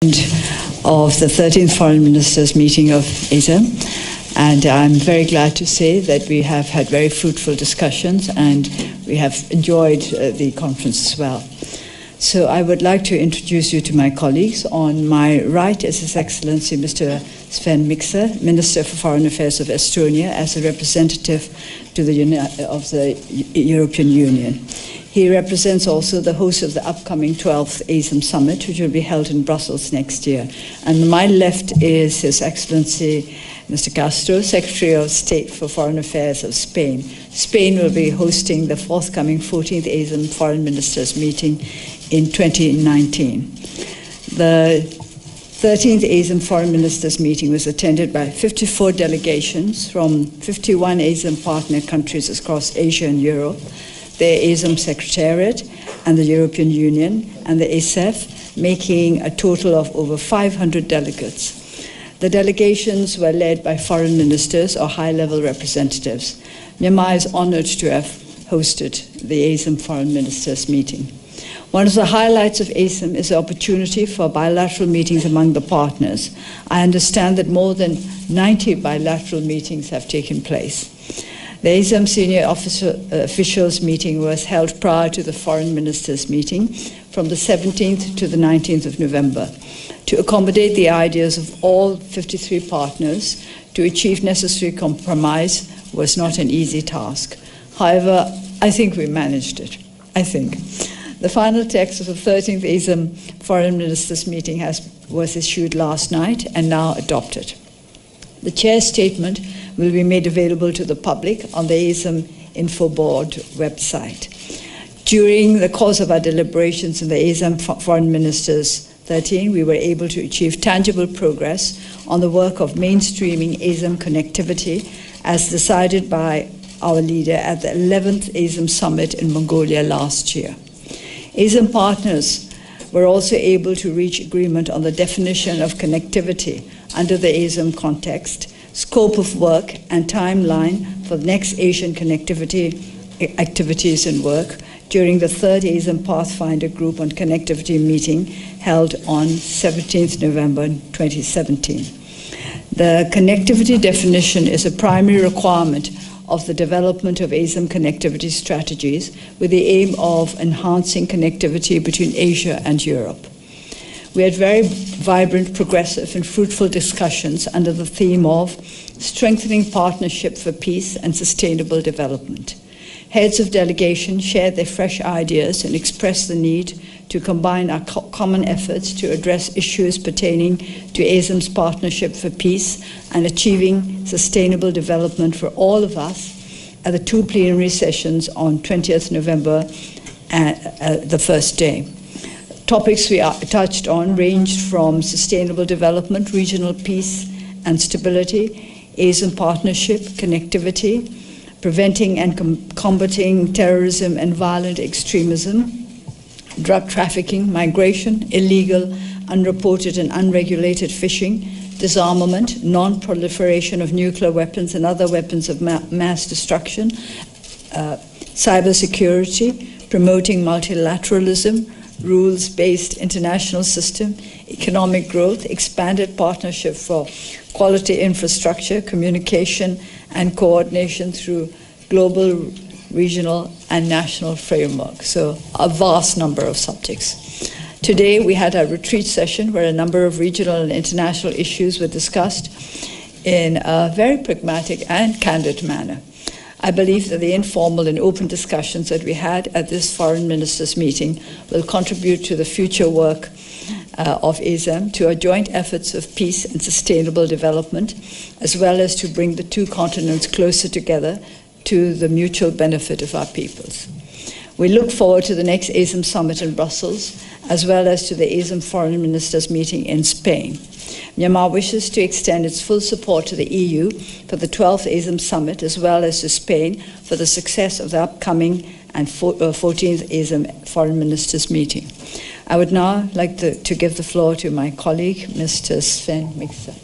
of the 13th Foreign Ministers meeting of ASEM, and I'm very glad to say that we have had very fruitful discussions and we have enjoyed the conference as well. So I would like to introduce you to my colleagues. On my right is His Excellency Mr. Sven Mikser, Minister for Foreign Affairs of Estonia, as a representative to the European Union. He represents also the host of the upcoming 12th ASEM Summit, which will be held in Brussels next year. And on my left is His Excellency Mr. Castro, Secretary of State for Foreign Affairs of Spain. Spain will be hosting the forthcoming 14th ASEM Foreign Ministers meeting in 2019. The 13th ASEM Foreign Ministers meeting was attended by 54 delegations from 51 ASEM partner countries across Asia and Europe, the ASEM Secretariat and the European Union and the ASEF, making a total of over 500 delegates. The delegations were led by foreign ministers or high-level representatives. Myanmar is honored to have hosted the ASEM Foreign Ministers meeting. One of the highlights of ASEM is the opportunity for bilateral meetings among the partners. I understand that more than 90 bilateral meetings have taken place. The ASEM senior officials meeting was held prior to the foreign ministers meeting from the 17th to the 19th of November. To accommodate the ideas of all 53 partners to achieve necessary compromise was not an easy task. However, I think we managed it. The final text of the 13th ASEM Foreign Ministers meeting was issued last night and now adopted. The Chair's statement will be made available to the public on the ASEM Info Board website. During the course of our deliberations in the ASEM Foreign Ministers 13, we were able to achieve tangible progress on the work of mainstreaming ASEM connectivity as decided by our leader at the 11th ASEM Summit in Mongolia last year. ASEM partners were also able to reach agreement on the definition of connectivity under the ASEM context, scope of work and timeline for the next Asian connectivity activities and work during the third ASEM Pathfinder Group on Connectivity meeting held on 17th November 2017. The connectivity definition is a primary requirement of the development of ASEM connectivity strategies with the aim of enhancing connectivity between Asia and Europe. We had very vibrant, progressive and fruitful discussions under the theme of strengthening partnership for peace and sustainable development. Heads of delegation shared their fresh ideas and expressed the need to combine our common efforts to address issues pertaining to ASEM's partnership for peace and achieving sustainable development for all of us at the two plenary sessions on 20th November, the first day. Topics we touched on ranged from sustainable development, regional peace and stability, ASEM partnership, connectivity, preventing and combating terrorism and violent extremism, drug trafficking, migration, illegal, unreported and unregulated fishing, disarmament, non-proliferation of nuclear weapons and other weapons of mass destruction, cybersecurity, promoting multilateralism, rules-based international system, economic growth, expanded partnership for quality infrastructure, communication and coordination through global, regional and national framework. So a vast number of subjects. Today we had a retreat session where a number of regional and international issues were discussed in a very pragmatic and candid manner. I believe that the informal and open discussions that we had at this Foreign Ministers meeting will contribute to the future work of ASEM, to our joint efforts of peace and sustainable development, as well as to bring the two continents closer together to the mutual benefit of our peoples. We look forward to the next ASEM Summit in Brussels, as well as to the ASEM Foreign Ministers meeting in Spain. Myanmar wishes to extend its full support to the EU for the 12th ASEM Summit, as well as to Spain for the success of the upcoming and 14th ASEM Foreign Ministers meeting. I would now like to give the floor to my colleague, Mr. Sven Mikser.